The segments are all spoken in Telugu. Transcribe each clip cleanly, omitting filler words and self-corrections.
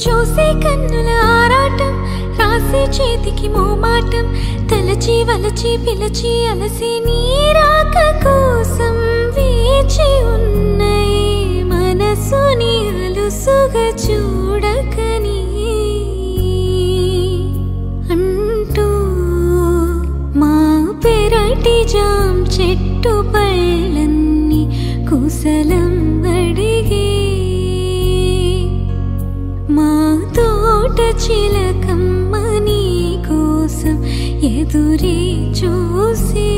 చూసే కన్నుల ఆరాటం రాసే చేతికి మోమాటం తలచి వలచి పిలచి అలసి నీరాక కోసం వేచి ఉన్నాయి మనసుని అలుసుగా చూడకని అంటూ మా పెరటి జాం చెట్టు పళ్ళన్ని కుశలం అడిగే మా తోట చిలకమ్మ నీ కోసం ఎదురే చూసే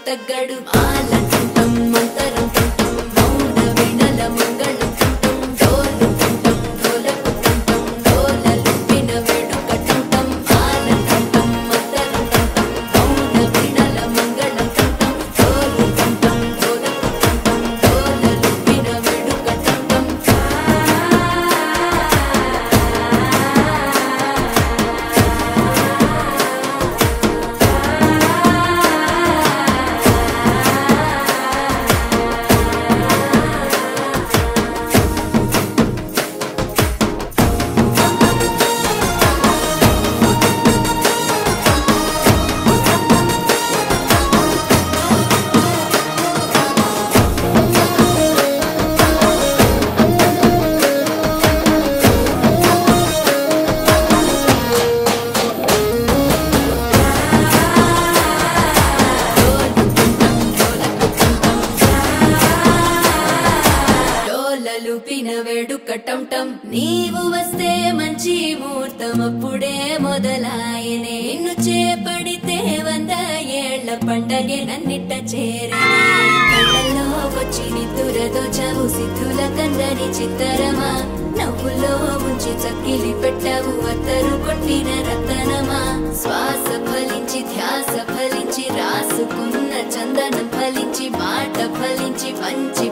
తగ్గడు ఆలంటం మంతరం తంటం మౌన వినల మంగళం తంటం డోలు తంటం డోలకు తంటం డోలలు విన వేడుక తంటం ఆలంటం మంతరం తంటం మౌన వినల మంగళం తంటం డోలు తంటం డోలకు తంటం డోలలు విన వేడుక తంటం వేడుకటంటం నీవు వస్తే మంచి ముహూర్తం అప్పుడే మొదలాయనే నిన్ను చేపడితే 100 ఏళ్ల పండగే నన్నిట్ట చేరే కళ్ళల్లో వచ్చి నిద్దురదో చావు సిద్ధుల కందని చిత్తరమా నవ్వులో ముంచి చక్కిలి పెట్టావు అత్తరు కొట్టిన రతనమా శ్వాస ఫలించి ధ్యాస ఫలించి రాసుకున్న చందనం ఫలించి మాట ఫలించి పంచి